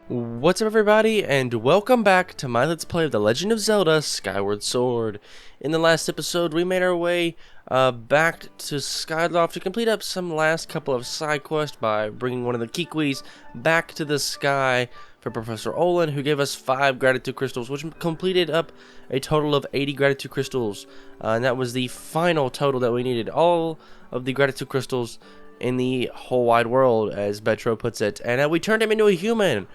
What's up everybody, and welcome back to my Let's Play of The Legend of Zelda Skyward Sword. In the last episode, we made our way back to Skyward to complete up some last couple of side quests by bringing one of the Kikwis back to the sky for Professor Olin, who gave us 5 gratitude crystals, which completed up a total of 80 gratitude crystals. And that was the final total that we needed. All of the gratitude crystals in the whole wide world, as Betro puts it. And we turned him into a human.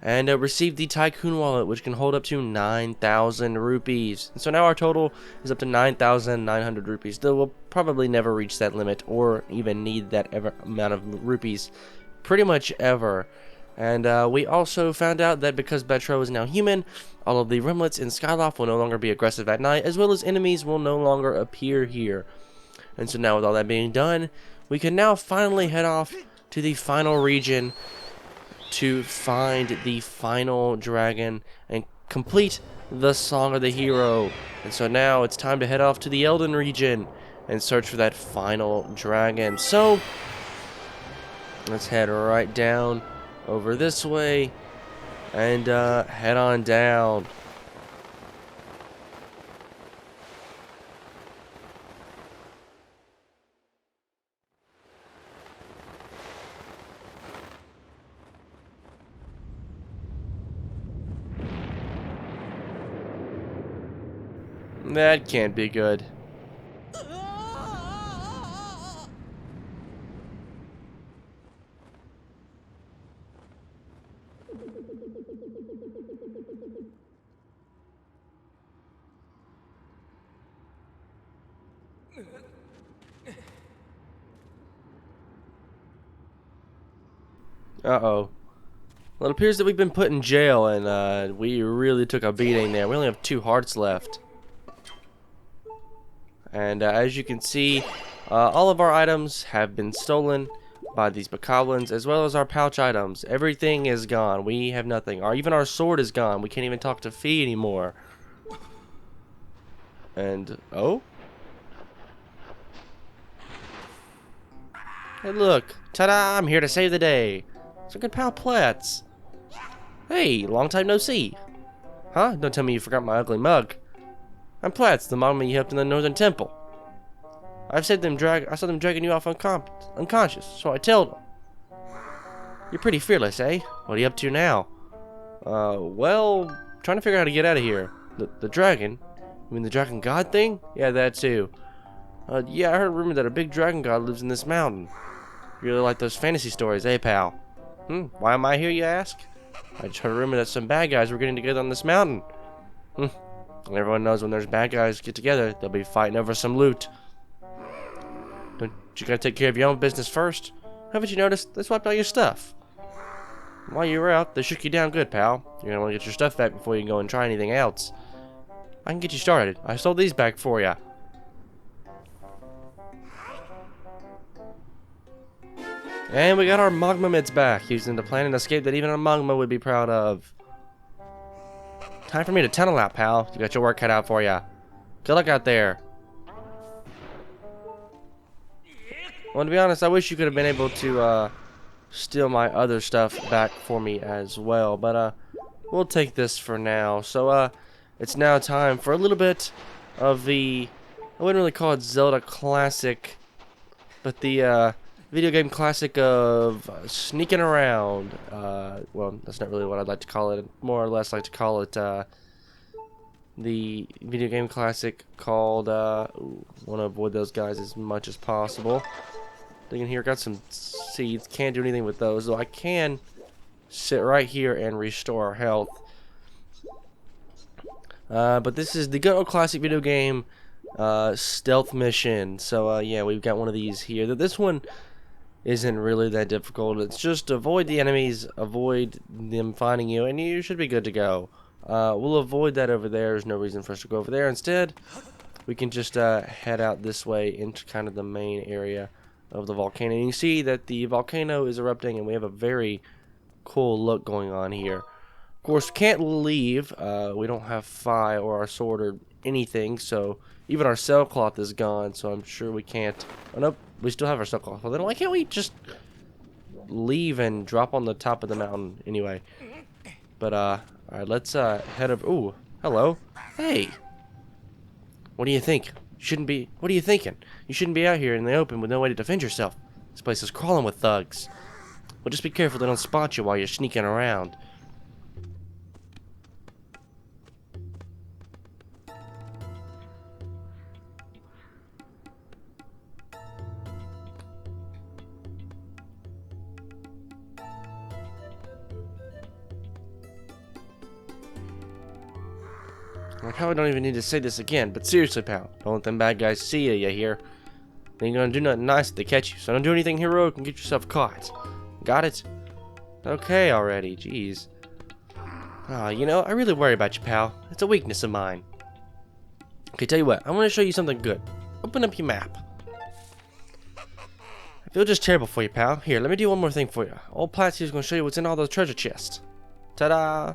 And received the Tycoon Wallet, which can hold up to 9,000 rupees. And so now our total is up to 9,900 rupees. Though we'll probably never reach that limit or even need that amount of rupees pretty much ever. And we also found out that because Betro is now human, all of the rimlets in Skyloft will no longer be aggressive at night, as well as enemies will no longer appear here. And so now with all that being done, we can now finally head off to the final region to find the final dragon and complete the Song of the Hero. And so now it's time to head off to the Elden region and search for that final dragon. So let's head right down over this way and head on down. That can't be good. Uh-oh. Well, it appears that we've been put in jail, and we really took a beating there. We only have 2 hearts left. And as you can see, all of our items have been stolen by these bokoblins, as well as our pouch items. Everything is gone. We have nothing. Even our sword is gone. We can't even talk to Fee anymore. And, oh? Hey, look. Ta-da! I'm here to save the day. It's a good pal Platz. Hey, long time no see. Huh? Don't tell me you forgot my ugly mug. I'm Platz, the mama you helped in the Northern Temple. I saw them dragging you off unconscious, so I told them. You're pretty fearless, eh? What are you up to now? Well, trying to figure out how to get out of here. The dragon? You mean the dragon god thing? Yeah, that too. Yeah, I heard a rumor that a big dragon god lives in this mountain. You really like those fantasy stories, eh, pal? Why am I here, you ask? I just heard a rumor that some bad guys were getting together on this mountain. Everyone knows when there's bad guys get together, they'll be fighting over some loot. Don't you gotta take care of your own business first? Haven't you noticed? They swiped all your stuff. While you were out, they shook you down good, pal. You're gonna want to get your stuff back before you can go and try anything else. I can get you started. I sold these back for ya. And we got our magma mitts back, using to plan an escape that even a magma would be proud of. Time for me to tunnel out, pal. You got your work cut out for ya. Good luck out there. Well, to be honest, I wish you could have been able to steal my other stuff back for me as well. But we'll take this for now. So it's now time for a little bit of the, I wouldn't really call it Zelda classic, but the video game classic of sneaking around. Well, that's not really what I'd like to call it. More or less like to call it the video game classic called want to avoid those guys as much as possible. Thinking here, got some seeds. Can't do anything with those, though I can sit right here and restore our health. But this is the good old classic video game stealth mission. So yeah, we've got one of these here. This one isn't really that difficult. It's just avoid the enemies, avoid them finding you, and you should be good to go. We'll avoid that over there. There's no reason for us to go over there. Instead, we can just head out this way into kind of the main area of the volcano. And you see that the volcano is erupting, and we have a very cool look going on here. Of course, we can't leave. We don't have fire or our sword or anything, so even our sailcloth is gone, so I'm sure we can't. Oh, nope. We still have our sailcloth. Well, then why can't we just leave and drop on the top of the mountain anyway? But alright, let's head up. Ooh, hello. Hey. What do you think? What are you thinking? You shouldn't be out here in the open with no way to defend yourself. This place is crawling with thugs. Well, just be careful they don't spot you while you're sneaking around. I probably don't even need to say this again, but seriously, pal, don't let them bad guys see you hear? They ain't gonna do nothing nice if they catch you, so don't do anything heroic and get yourself caught. Got it? Okay already, jeez. You know, I really worry about you, pal. It's a weakness of mine. Okay, tell you what, I want to show you something good. Open up your map. I feel just terrible for you, pal. Here, let me do one more thing for you. Old Platts here's gonna show you what's in all those treasure chests. Ta-da!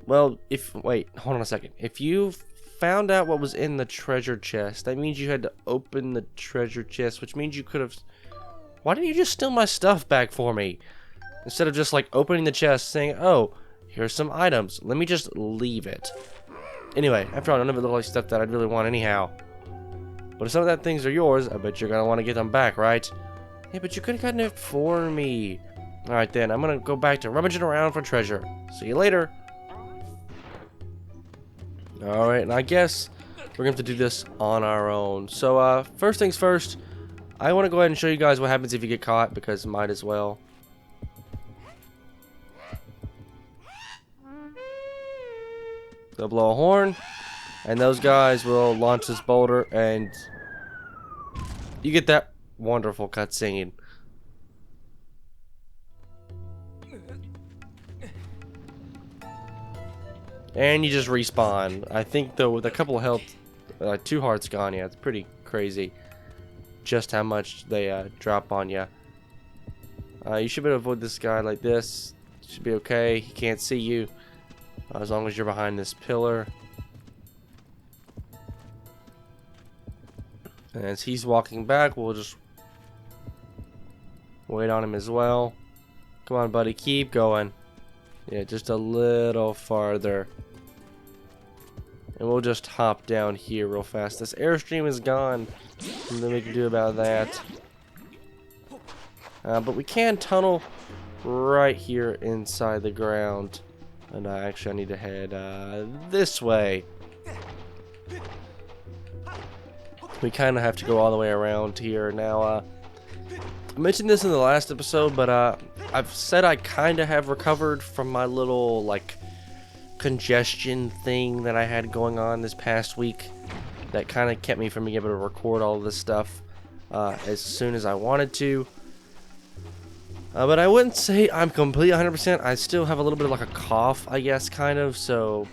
Well, wait, hold on a second. If you found out what was in the treasure chest, that means you had to open the treasure chest, which means you could have... Why didn't you just steal my stuff back for me? Instead of just, like, opening the chest, saying, oh, here's some items. Let me just leave it. Anyway, after all, none of it looked like stuff that I'd really want anyhow. But if some of that things are yours, I bet you're gonna want to get them back, right? Yeah, but you could have gotten it for me. Alright then, I'm gonna go back to rummaging around for treasure. See you later. Alright, and I guess we're going to have to do this on our own. So, first things first, I want to go ahead and show you guys what happens if you get caught, because might as well. They'll blow a horn, and those guys will launch this boulder, and you get that wonderful cutscene. And you just respawn. I think though with a couple of health, 2 hearts gone, yeah, it's pretty crazy just how much they drop on you. You should be able to avoid this guy like this. Should be okay. He can't see you as long as you're behind this pillar. And as he's walking back, we'll just wait on him as well. Come on, buddy, keep going. Yeah, just a little farther. And we'll just hop down here real fast. This airstream is gone. Nothing we can do about that. But we can tunnel right here inside the ground. And actually I need to head this way. We kind of have to go all the way around here. Now, I mentioned this in the last episode, but I've said I kind of have recovered from my little, like, congestion thing that I had going on this past week. That kind of kept me from being able to record all of this stuff as soon as I wanted to. But I wouldn't say I'm completely 100%. I still have a little bit of like a cough, I guess, kind of. So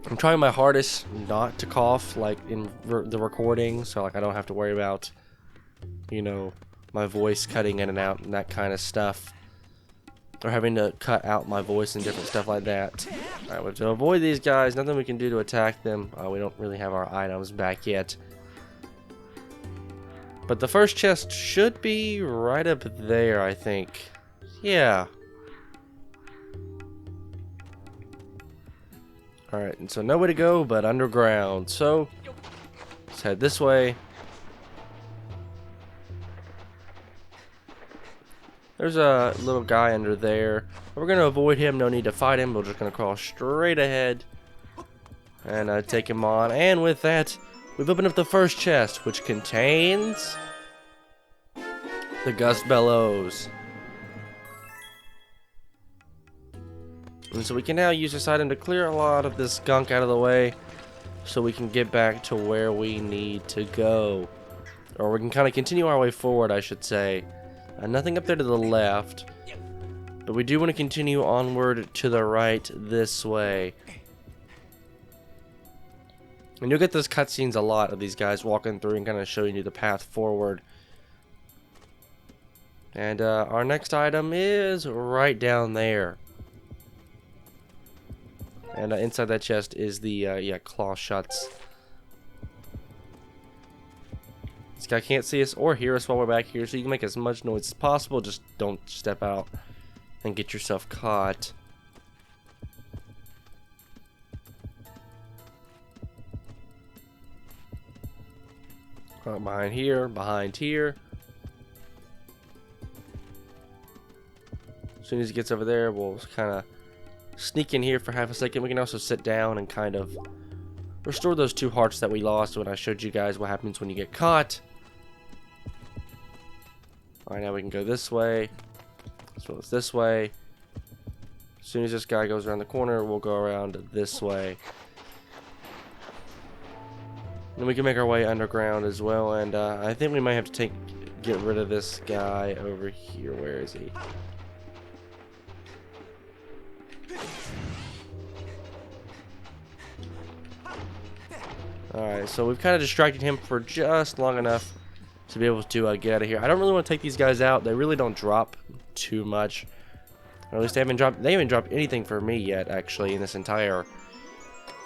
I'm trying my hardest not to cough, like in the recording, so like I don't have to worry about, you know, my voice cutting in and out and that kind of stuff, or having to cut out my voice and different stuff like that. Alright, well, to avoid these guys, nothing we can do to attack them. We don't really have our items back yet. But the first chest should be right up there, I think. Yeah. Alright, and so nowhere to go but underground. So, let's head this way. There's a little guy under there. We're going to avoid him, no need to fight him. We're just going to crawl straight ahead and take him on. And with that, we've opened up the first chest, which contains the Gust Bellows. And so we can now use this item to clear a lot of this gunk out of the way so we can get back to where we need to go. Or we can kind of continue our way forward, I should say. Nothing up there to the left, but we do want to continue onward to the right this way. And you'll get those cutscenes a lot of these guys walking through and kind of showing you the path forward. And our next item is right down there. And inside that chest is the claw shots. This guy can't see us or hear us while we're back here, so you can make as much noise as possible. Just don't step out and get yourself caught. Behind here, behind here. As soon as he gets over there, we'll kind of sneak in here for half a second. We can also sit down and kind of restore those 2 hearts that we lost when I showed you guys what happens when you get caught. Alright, now we can go this way. So it's this way. As soon as this guy goes around the corner, we'll go around this way. And we can make our way underground as well. And I think we might have to get rid of this guy over here. Where is he? Alright, so we've kind of distracted him for just long enough to be able to get out of here. I don't really want to take these guys out. They really don't drop too much. Or at least they haven't dropped anything for me yet, actually, in this entire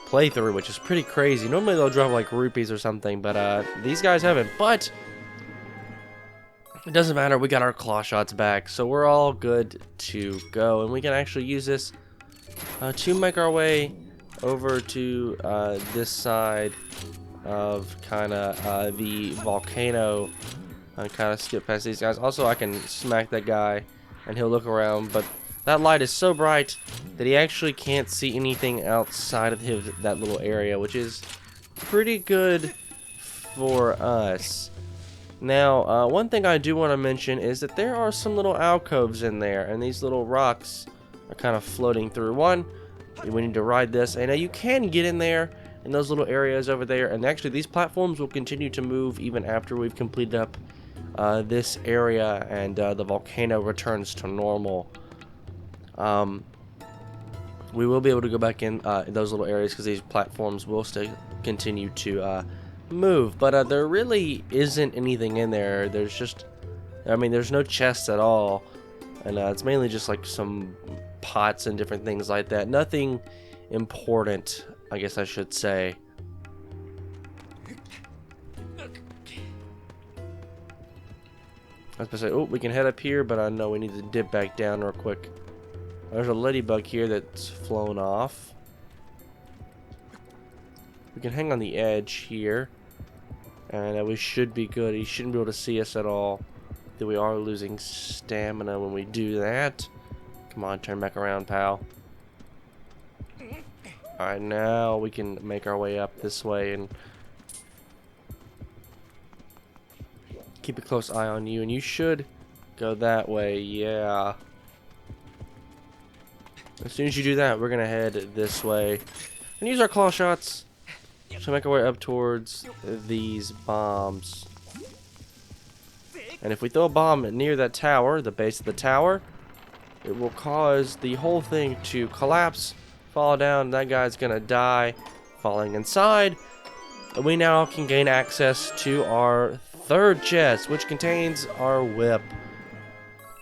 playthrough, which is pretty crazy. Normally they'll drop like rupees or something, but these guys haven't. But it doesn't matter. We got our claw shots back, so we're all good to go. And we can actually use this to make our way over to this side of kind of the volcano. I kind of skip past these guys. Also, I can smack that guy and he'll look around, but that light is so bright that he actually can't see anything outside of that little area, which is pretty good for us. Now, one thing I do want to mention is that there are some little alcoves in there, and these little rocks are kind of floating through. One, we need to ride this, and you can get in there in those little areas over there, and actually these platforms will continue to move even after we've completed up this area and the volcano returns to normal. We will be able to go back in those little areas because these platforms will still continue to move, but there really isn't anything in there. There's just, I mean, there's no chests at all, and it's mainly just like some pots and different things like that. Nothing important, I guess I should say. I was supposed to say, oh, we can head up here, but I know we need to dip back down real quick. There's a ladybug here that's flown off. We can hang on the edge here, and we should be good. He shouldn't be able to see us at all. Though we are losing stamina when we do that. Come on, turn back around, pal. Alright, now we can make our way up this way and keep a close eye on you, and you should go that way, yeah. As soon as you do that, we're gonna head this way and use our claw shots to make our way up towards these bombs. And if we throw a bomb near that tower, the base of the tower, it will cause the whole thing to collapse, fall down. That guy's gonna die falling inside, and we now can gain access to our third chest, which contains our whip.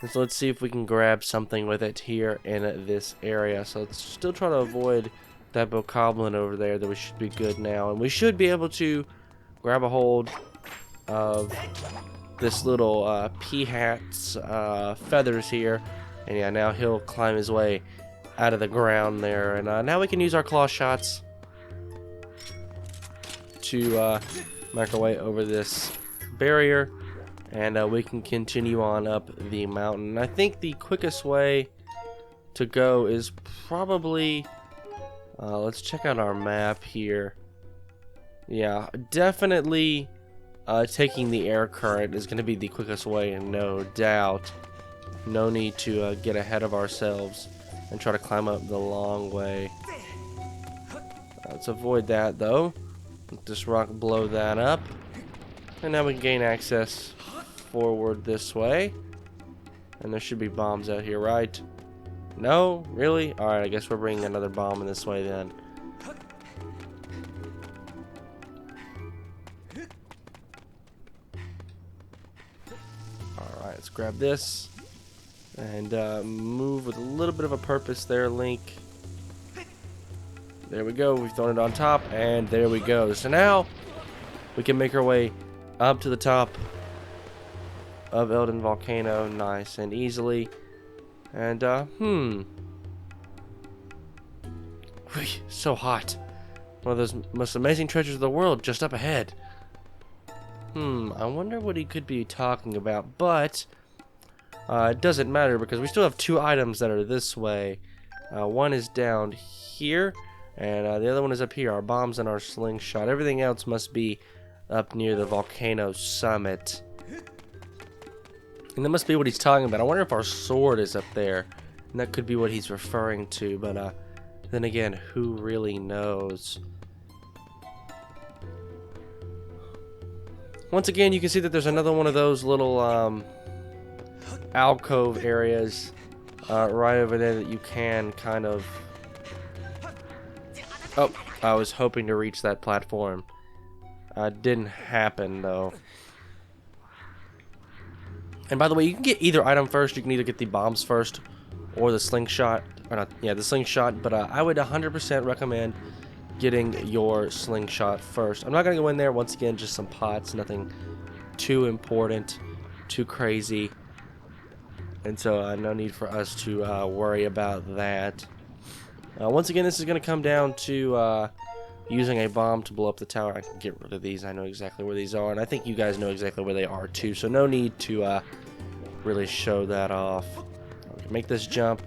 And so let's see if we can grab something with it here in this area. So let's still try to avoid that bokoblin over there. That we should be good now, and we should be able to grab a hold of this little peahat's feathers here, and yeah, now he'll climb his way out of the ground there. And now we can use our claw shots to make our way over this barrier, and we can continue on up the mountain. I think the quickest way to go is probably let's check out our map here. Yeah, definitely taking the air current is going to be the quickest way, no doubt. No need to get ahead of ourselves and try to climb up the long way. Let's avoid that though. Let this rock blow that up. And now we can gain access forward this way. And there should be bombs out here, right? No? Really? Alright, I guess we're bringing another bomb in this way then. Alright, let's grab this. And move with a little bit of a purpose there, Link. There we go. We've thrown it on top, and there we go. So now we can make our way up to the top of Elden Volcano nice and easily. And, so hot. One of those most amazing treasures of the world just up ahead. I wonder what he could be talking about, but it doesn't matter because we still have 2 items that are this way. One is down here, and the other one is up here. Our bombs and our slingshot. Everything else must be up near the volcano summit. And that must be what he's talking about. I wonder if our sword is up there, and that could be what he's referring to, but then again, who really knows? Once again, you can see that there's another one of those little alcove areas right over there that you can kind of... Oh, I was hoping to reach that platform. Didn't happen, though. And by the way, you can get either item first. You can either get the bombs first or the slingshot. Or not, yeah, the slingshot. But I would 100% recommend getting your slingshot first. I'm not going to go in there. Once again, just some pots. Nothing too important, too crazy. And so no need for us to worry about that. Once again, this is going to come down to using a bomb to blow up the tower. I can get rid of these. I know exactly where these are. And I think you guys know exactly where they are too. So no need to really show that off. Make this jump.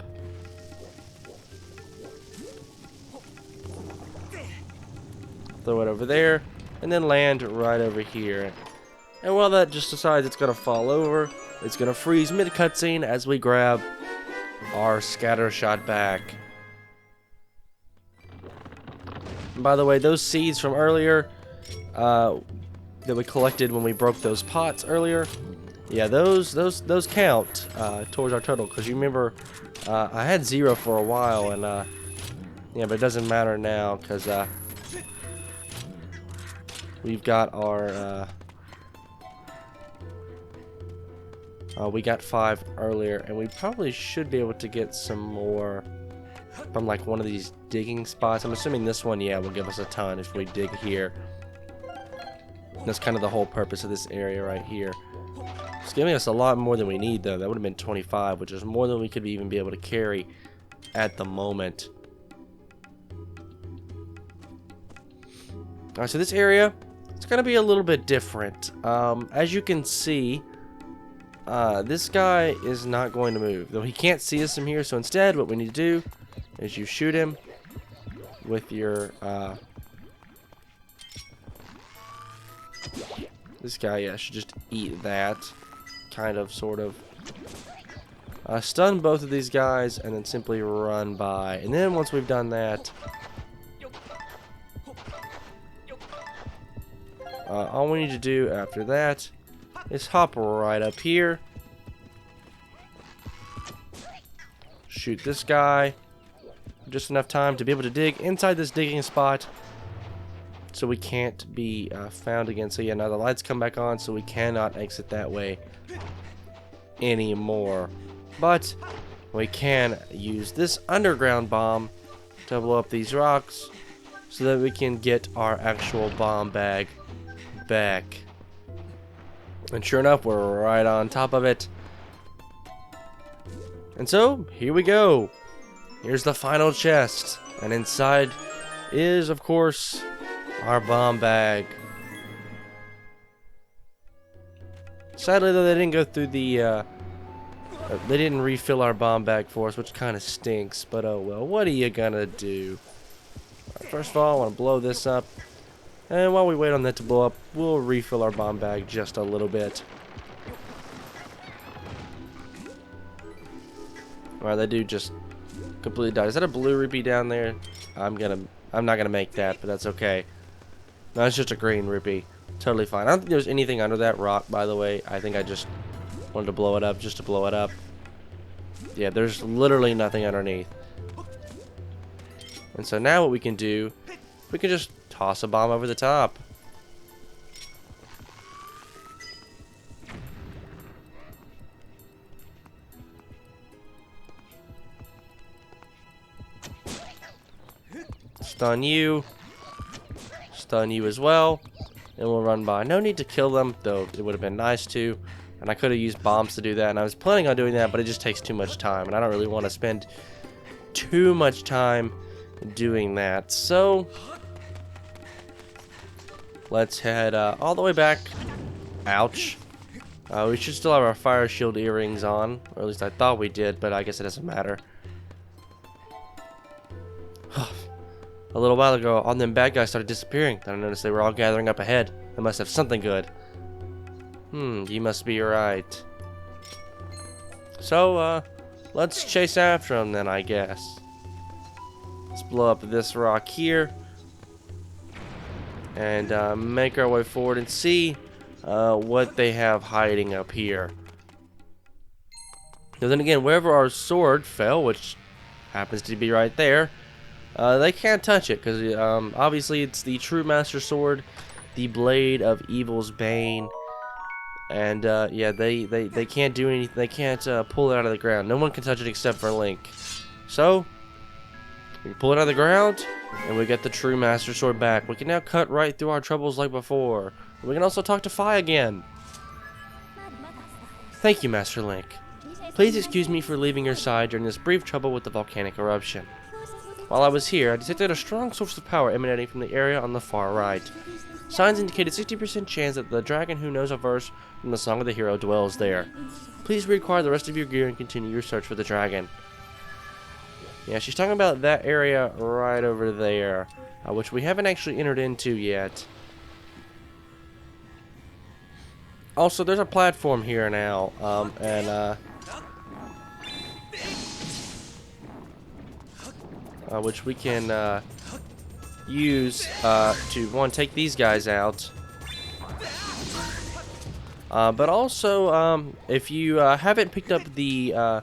Throw it over there, and then land right over here. And while that just decides it's going to fall over, it's going to freeze mid-cutscene as we grab our scatter shot back. And by the way, those seeds from earlier that we collected when we broke those pots earlier, yeah, those count towards our total. Because you remember, I had 0 for a while, and yeah, but it doesn't matter now because we've got our, we got 5 earlier, and we probably should be able to get some more from like one of these digging spots. I'm assuming this one, yeah, will give us a ton if we dig here. That's kind of the whole purpose of this area right here. It's giving us a lot more than we need, though. That would have been 25, which is more than we could even be able to carry at the moment. Alright, so this area, it's going to be a little bit different. As you can see, this guy is not going to move, though he can't see us from here. So instead, what we need to do is you shoot him with your this guy, yeah, should just eat that, kind of, sort of. Stun both of these guys and then simply run by. And then once we've done that, all we need to do after that is hop right up here, shoot this guy, just enough time to be able to dig inside this digging spot so we can't be found again. So yeah, now the lights come back on, so we cannot exit that way anymore. But we can use this underground bomb to blow up these rocks so that we can get our actual bomb bag back. And sure enough, we're right on top of it. And so, here we go. Here's the final chest. And inside is, of course, our bomb bag. Sadly, though, they didn't go through the, they didn't refill our bomb bag for us, which kind of stinks. But oh well, what are you gonna do? Right, first of all, I want to blow this up. And while we wait on that to blow up, we'll refill our bomb bag just a little bit. Alright, that dude just completely died. Is that a blue rupee down there? I'm not gonna make that, but that's okay. No, it's just a green rupee. Totally fine. I don't think there's anything under that rock, by the way. I think I just wanted to blow it up just to blow it up. Yeah, there's literally nothing underneath. And so now what we can do, we can just toss a bomb over the top. Stun you as well, and we'll run by. No need to kill them, though it would have been nice to. And I could have used bombs to do that, and I was planning on doing that, but it just takes too much time, and I don't really want to spend too much time doing that. So let's head all the way back. Ouch. We should still have our fire shield earrings on, or at least I thought we did, but I guess it doesn't matter. A little while ago, all them bad guys started disappearing. Then I noticed they were all gathering up ahead. They must have something good. You must be right. So, let's chase after them then, I guess. Let's blow up this rock here. And make our way forward and see what they have hiding up here. Now then again, wherever our sword fell, which happens to be right there, they can't touch it, because obviously it's the true master sword, the blade of evil's bane. And yeah, they can't do anything. They can't pull it out of the ground. No one can touch it except for Link. So we pull it out of the ground, and we get the true master sword back. We can now cut right through our troubles like before. We can also talk to Fi again. Thank you, Master Link. Please excuse me for leaving your side during this brief trouble with the volcanic eruption. While I was here, I detected a strong source of power emanating from the area on the far right. Signs indicated 60% chance that the dragon who knows a verse from the Song of the Hero dwells there. Please reacquire the rest of your gear and continue your search for the dragon. Yeah, she's talking about that area right over there, which we haven't actually entered into yet. Also, there's a platform here now, which we can use to take these guys out. But also, if you haven't picked up the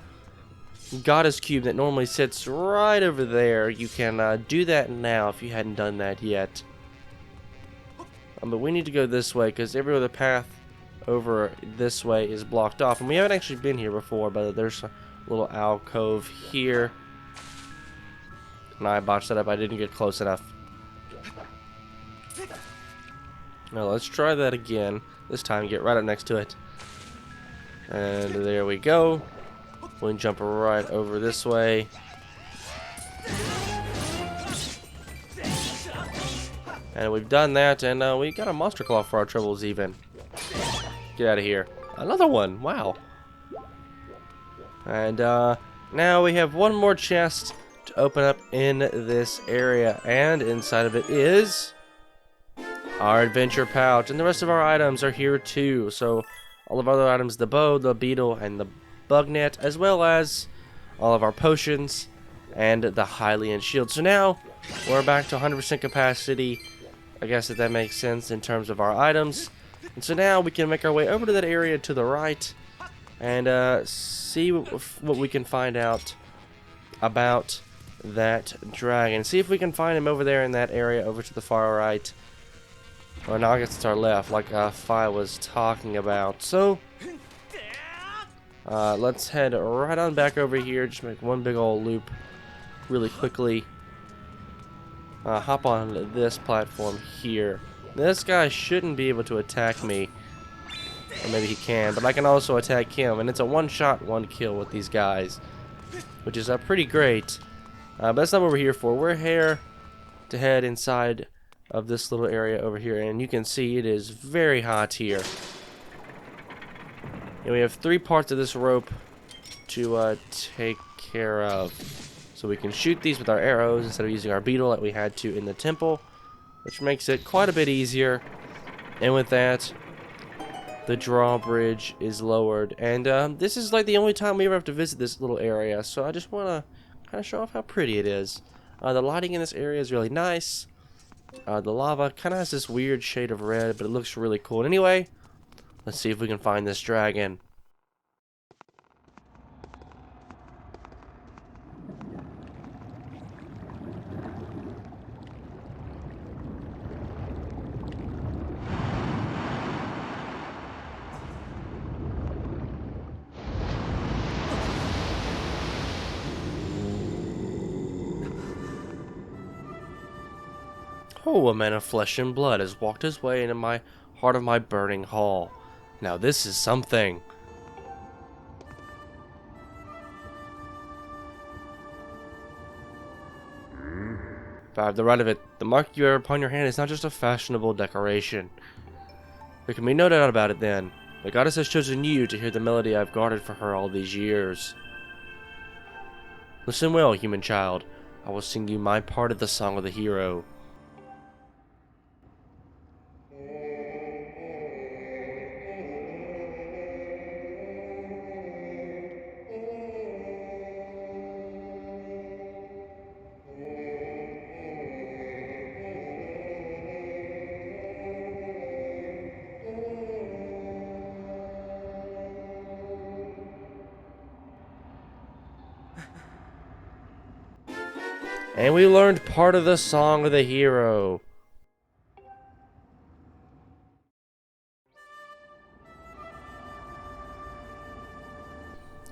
goddess cube that normally sits right over there, you can do that now if you hadn't done that yet. But we need to go this way because every other path over this way is blocked off, and we haven't actually been here before. But there's a little alcove here, and I botched that up. I didn't get close enough. Now let's try that again. This time get right up next to it. And there we go. We can jump right over this way. And we've done that, and we got a monster claw for our troubles even. Get out of here. Another one. Wow. And now we have one more chest to open up in this area, and inside of it is our adventure pouch, and the rest of our items are here too. So all of our other items, the bow, the beetle, and the bug net, as well as all of our potions and the Hylian shield. So now we're back to 100% capacity. I guess that makes sense in terms of our items. And so now we can make our way over to that area to the right and see what we can find out about that dragon. See if we can find him over there in that area over to the far right. Or no, I guess it's our left, like Fi was talking about. So let's head right on back over here. Just make one big old loop really quickly. Hop on this platform here. This guy shouldn't be able to attack me. Or maybe he can, but I can also attack him. And it's a one-shot, one-kill with these guys, which is pretty great. But that's not what we're here for. We're here to head inside of this little area over here, and you can see it is very hot here. And we have 3 parts of this rope to take care of. So we can shoot these with our arrows instead of using our beetle like we had to in the temple, which makes it quite a bit easier. And with that, the drawbridge is lowered, and this is like the only time we ever have to visit this little area, so I just want to kind of show off how pretty it is. The lighting in this area is really nice. The lava kind of has this weird shade of red, but it looks really cool. Anyway, let's see if we can find this dragon. Oh, a man of flesh and blood has walked his way into my heart of my burning hall. Now this is something. If I have the right of it, the mark you wear upon your hand is not just a fashionable decoration. There can be no doubt about it then. The goddess has chosen you to hear the melody I've guarded for her all these years. Listen well, human child. I will sing you my part of the song of the hero. And we learned part of the song of the hero.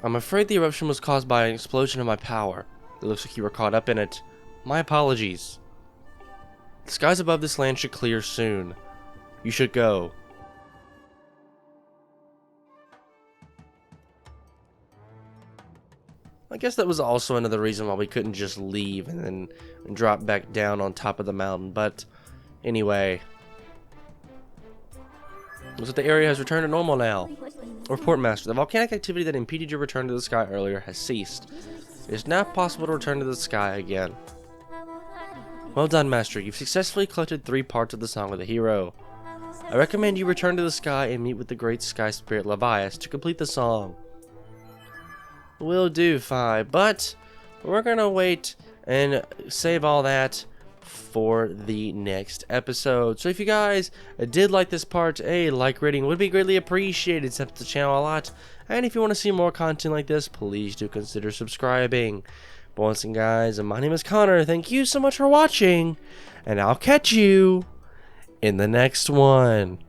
I'm afraid the eruption was caused by an explosion of my power. It looks like you were caught up in it. My apologies. The skies above this land should clear soon. You should go. I guess that was also another reason why we couldn't just leave and then drop back down on top of the mountain. But anyway, looks like the area has returned to normal now. Report, Master. The volcanic activity that impeded your return to the sky earlier has ceased. It is now possible to return to the sky again. Well done, Master. You've successfully collected 3 parts of the Song of the Hero. I recommend you return to the sky and meet with the great sky spirit Levias to complete the song. Will do, Fi, but we're gonna wait and save all that for the next episode. So if you guys did like this part, a like rating would be greatly appreciated. It helps the channel a lot. And if you want to see more content like this, please do consider subscribing. But once again, guys, my name is Connor. Thank you so much for watching, and I'll catch you in the next one.